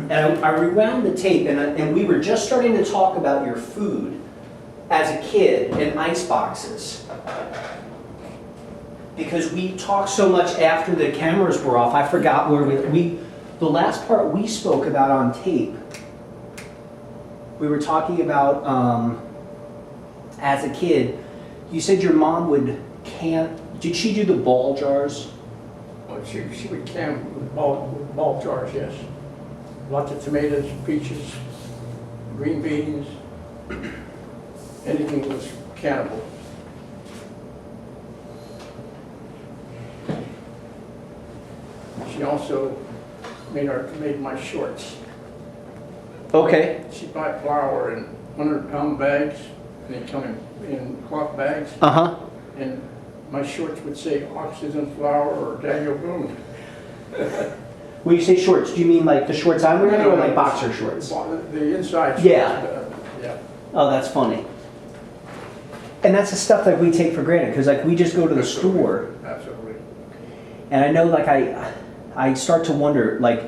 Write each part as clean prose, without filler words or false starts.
And I rewound the tape, and we were just starting to talk about your food as a kid in ice boxes. Because we talked so much after the cameras were off, I forgot where the last part we spoke about on tape, we were talking about, as a kid, you said your mom would did she do the ball jars? Well, she would can with ball jars, yes. Lots of tomatoes, peaches, green beans, anything that was cannable. She also made my shorts. Okay. She'd buy flour in 100-pound bags, and they come in cloth bags. Uh-huh. And my shorts would say Oxygen Flour or Daniel Boone. When you say shorts, do you mean like the shorts I'm wearing or like boxer shorts? The inside shorts. Yeah. Yeah. Oh, that's funny. And that's the stuff that we take for granted, because like we just go to the store, Absolutely. and I know like I start to wonder, like,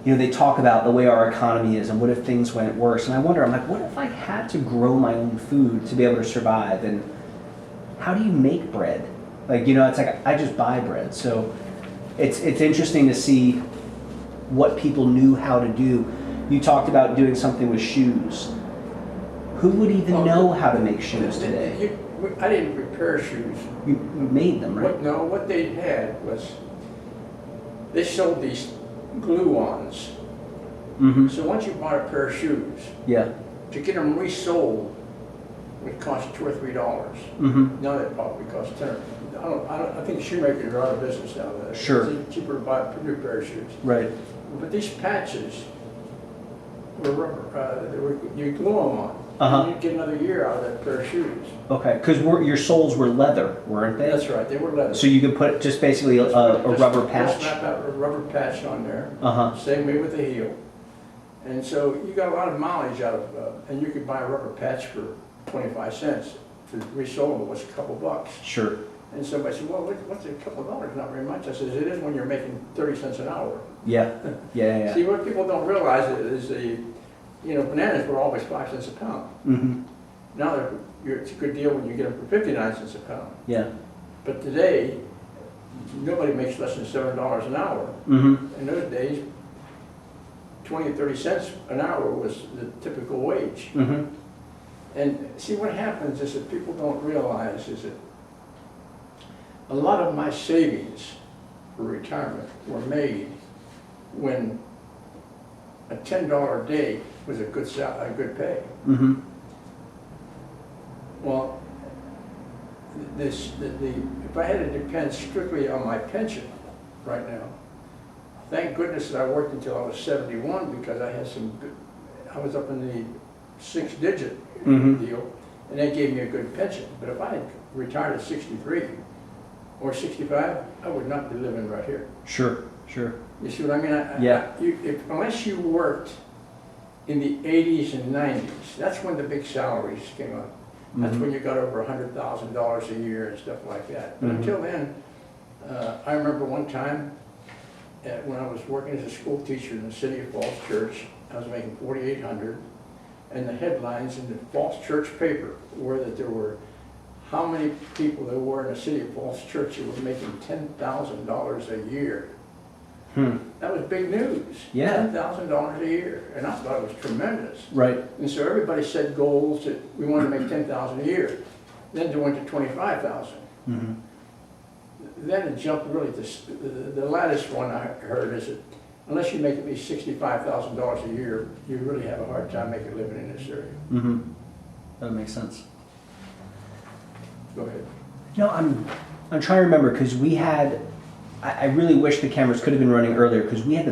you know, they talk about the way our economy is and what if things went worse, and I wonder, I'm like, what if I had to grow my own food to be able to survive, and how do you make bread? Like, you know, it's like I just buy bread, so it's interesting to see what people knew how to do. You talked about doing something with shoes. Who would even know how to make shoes today? I didn't repair shoes. You made them, right? What they had was, they sold these glue-ons. Mm-hmm. So once you bought a pair of shoes, Yeah. to get them resold would cost $2 or $3. Mm-hmm. Now they probably cost 10. I think shoemakers are out of business now. Sure. It's cheaper to buy a new pair of shoes. Right. But these patches were rubber. You glue them on. Uh-huh. And you'd get another year out of that pair of shoes. Okay, because your soles were leather, weren't they? That's right. They were leather. So you could put just basically a rubber Just patch. slap that rubber patch on there. Uh-huh. Same way with the heel. And so you got a lot of mileage out of, and you could buy a rubber patch for 25 cents. To resold it was a couple bucks. Sure. And somebody said, well, what's a couple of dollars? Not very much. I said, it is when you're making 30 cents an hour. Yeah. Yeah. See, what people don't realize is bananas were always 5 cents a pound. Mm-hmm. Now it's a good deal when you get them for 59 cents a pound. Yeah. But today, nobody makes less than $7 an hour. Mm-hmm. In those days, 20 or 30 cents an hour was the typical wage. Mm-hmm. And see, what happens is that people don't realize is that a lot of my savings for retirement were made when a $10 a day was a good pay. Mm-hmm. Well, if I had to depend strictly on my pension right now, thank goodness that I worked until I was 71, because I had I was up in the 6-digit Mm-hmm. deal, and they gave me a good pension. But if I had retired at 63 or 65, I would not be living right here. Sure. Sure. You see what I mean? Yeah. Unless you worked in the 80s and 90s, that's when the big salaries came up. That's Mm-hmm. when you got over $100,000 a year and stuff like that. But Mhm. until then, I remember one time when I was working as a school teacher in the city of Falls Church, I was making $4,800, and the headlines in the Falls Church paper were that there were how many people there were in the city of Falls Church that were making $10,000 a year. Hmm. That was big news. Yeah. $10,000 a year, and I thought it was tremendous. Right. And so everybody set goals that we wanted to make $10,000 a year. Then they went to $25,000. Mm-hmm. Then it jumped really to the latest one I heard is that unless you make at least $65,000 a year, you really have a hard time making a living in this area. Mm-hmm. That makes sense. Go ahead. No, I'm trying to remember, because we had. I really wish the cameras could have been running earlier, because we had the